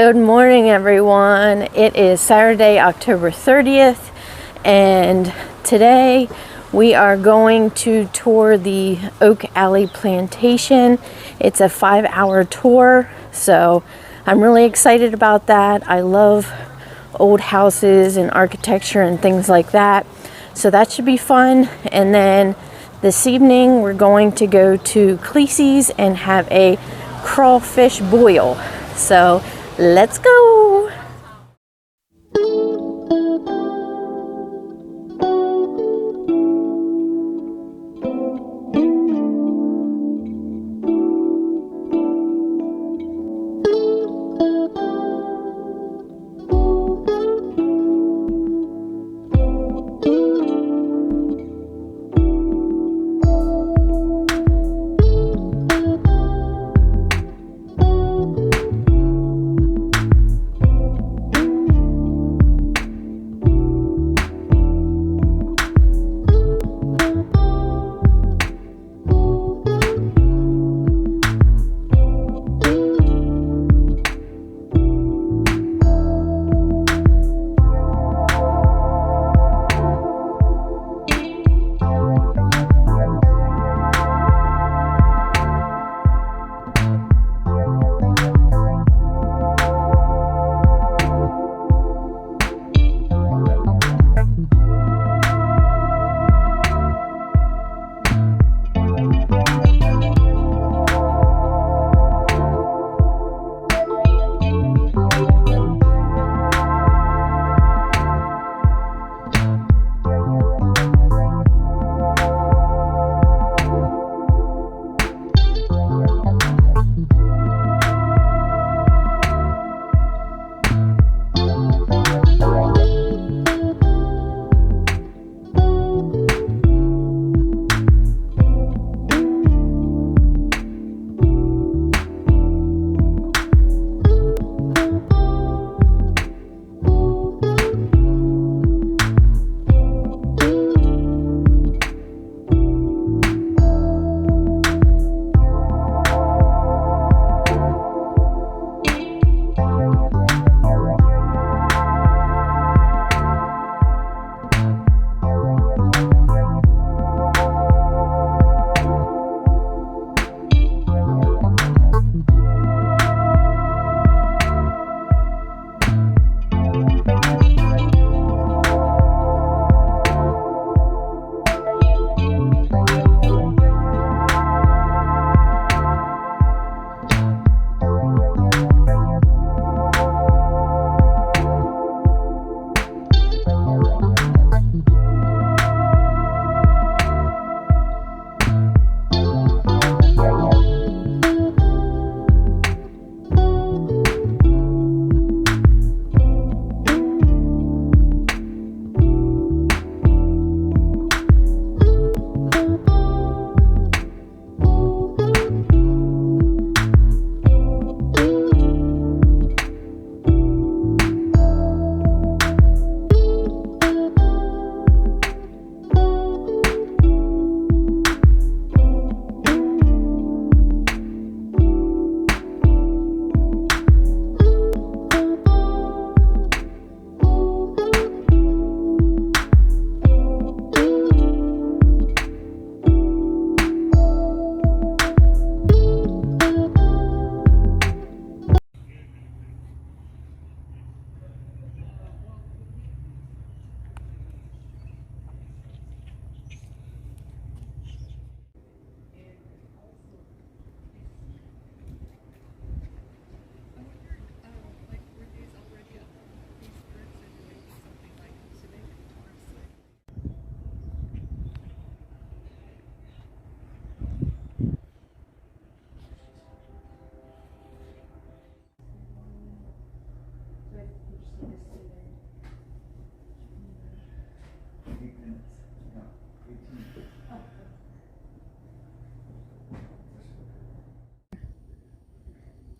Good morning, everyone. It is Saturday, October 30th, and today we are going to tour the Oak Alley Plantation. It's a 5-hour tour, so I'm really excited about that. I love old houses and architecture and things like that, so that should be fun. And then this evening we're going to go to Cleese's and have a crawfish boil. So let's go.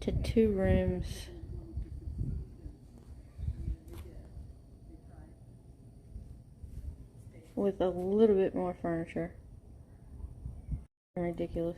To 2 rooms. With a little bit more furniture. Ridiculous.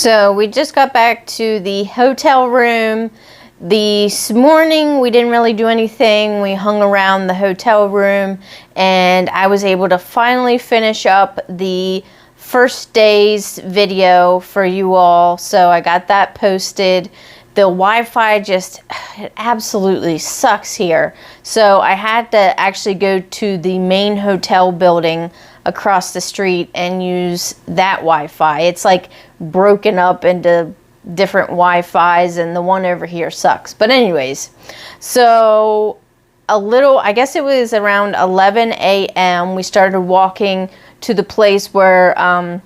So we just got back to the hotel room. This morning we didn't really do anything. We hung around the hotel room, and I was able to finally finish up the first day's video for you all. So I got that posted. The Wi-Fi just, it absolutely sucks here. So I had to actually go to the main hotel building across the street and use that Wi-Fi. It's like broken up into different Wi-Fis, and the one over here sucks. But anyways, so I guess it was around 11 a.m. we started walking to the place where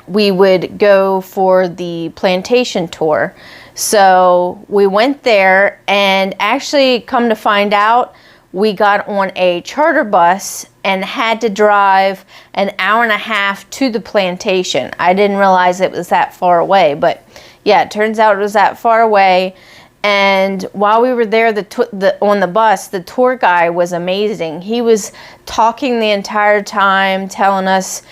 we would go for the plantation tour. So we went there, and actually, come to find out, we got on a charter bus and had to drive an hour and a half to the plantation. I didn't realize it was that far away, but yeah, it turns out it was that far away. And while we were there on the bus, the tour guy was amazing. He was talking the entire time, telling us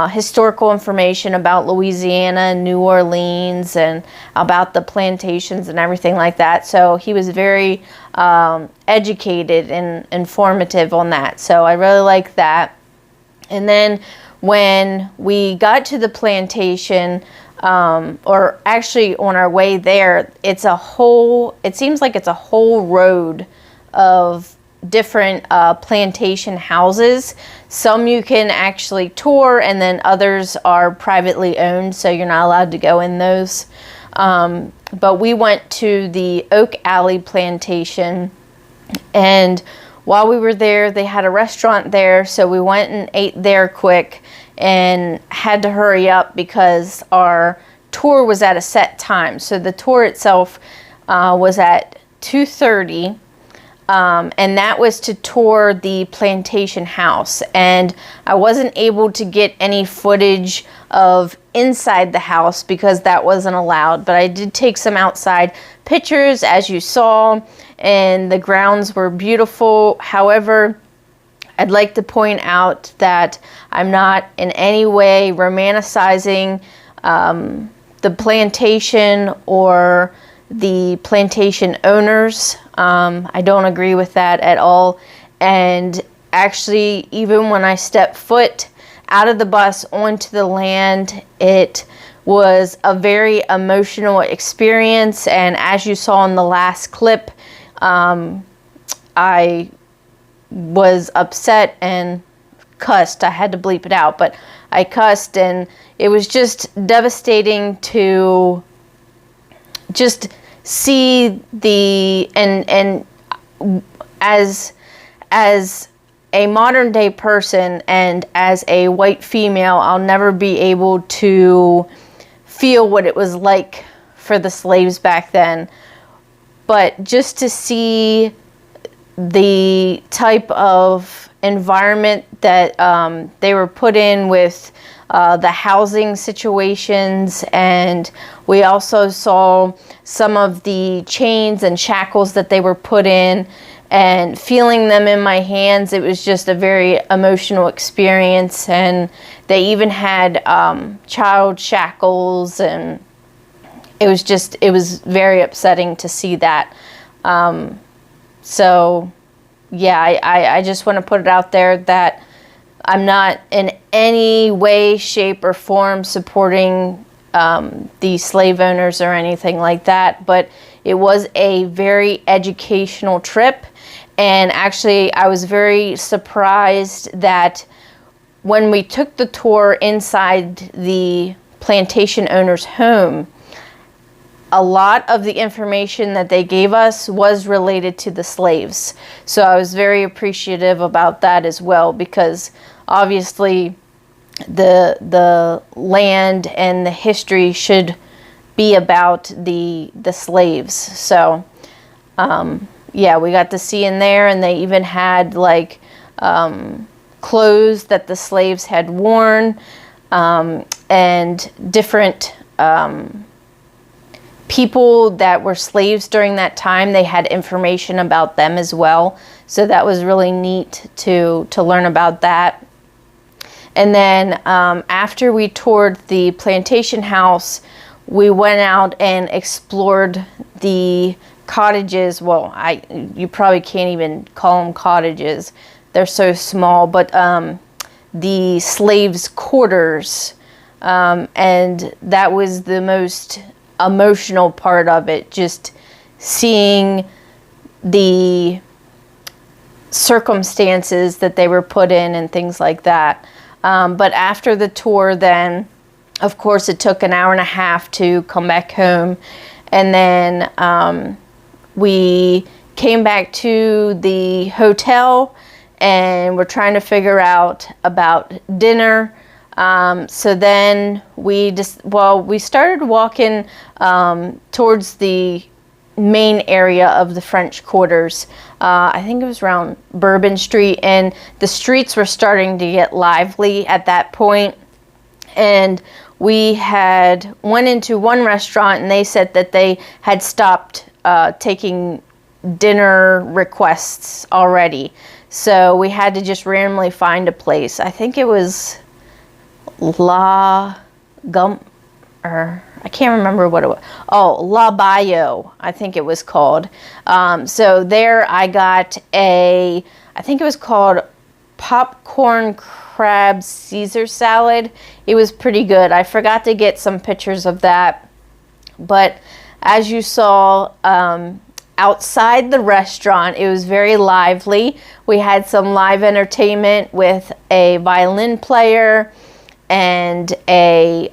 historical information about Louisiana and New Orleans and about the plantations and everything like that. So he was very educated and informative on that. So I really like that. And then when we got to the plantation, or actually on our way there, it seems like it's a whole road of different plantation houses. Some you can actually tour, and then others are privately owned, so you're not allowed to go in those. But we went to the Oak Alley Plantation, and while we were there, they had a restaurant there, so we went and ate there quick and had to hurry up because our tour was at a set time. So the tour itself was at 2:30. And that was to tour the plantation house, and I wasn't able to get any footage of inside the house because that wasn't allowed, but I did take some outside pictures, as you saw, and the grounds were beautiful. However, I'd like to point out that I'm not in any way romanticizing the plantation or the plantation owners. I don't agree with that at all. And actually, even when I stepped foot out of the bus onto the land, it was a very emotional experience. And as you saw in the last clip, I was upset and cussed. I had to bleep it out, but I cussed, and it was just devastating to just see the and as a modern day person and as a white female, I'll never be able to feel what it was like for the slaves back then. But just to see the type of environment that they were put in with the housing situations, and we also saw some of the chains and shackles that they were put in, and feeling them in my hands, it was just a very emotional experience. And they even had child shackles, and it was very upsetting to see that. So yeah, I just want to put it out there that I'm not in any way, shape, or form supporting the slave owners or anything like that, but it was a very educational trip. And actually, I was very surprised that when we took the tour inside the plantation owner's home, a lot of the information that they gave us was related to the slaves. So I was very appreciative about that as well, because obviously the land and the history should be about the slaves. So yeah, we got to see in there, and they even had like clothes that the slaves had worn, and different people that were slaves during that time. They had information about them as well. So that was really neat to learn about that. And then after we toured the plantation house, we went out and explored the cottages. Well, you probably can't even call them cottages. They're so small, but the slaves' quarters. And that was the most emotional part of it, just seeing the circumstances that they were put in and things like that. But after the tour, then of course it took an hour and a half to come back home, and then we came back to the hotel and we're trying to figure out about dinner. So then we started walking towards the main area of the French Quarters. I think it was around Bourbon Street, and the streets were starting to get lively at that point. And we had went into one restaurant, and they said that they had stopped taking dinner requests already. So we had to just randomly find a place. I think it was La can't remember what it was. Oh, La Bayo, I think it was called. So there I got I think it was called popcorn crab Caesar salad. It was pretty good. I forgot to get some pictures of that. But as you saw, outside the restaurant, it was very lively. We had some live entertainment with a violin player and a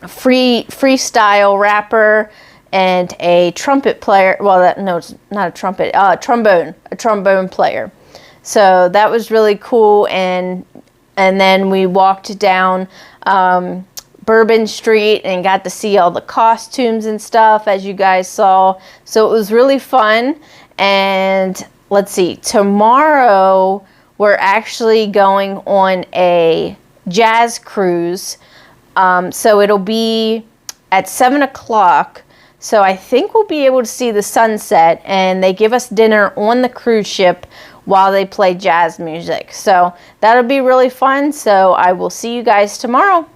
freestyle rapper and a trumpet player. Well, no, it's not a trumpet. A trombone player. So that was really cool. And then we walked down Bourbon Street and got to see all the costumes and stuff, as you guys saw. So it was really fun. And let's see, tomorrow we're actually going on a jazz cruise. So it'll be at 7 o'clock. So I think we'll be able to see the sunset, and they give us dinner on the cruise ship while they play jazz music. So that'll be really fun. So I will see you guys tomorrow.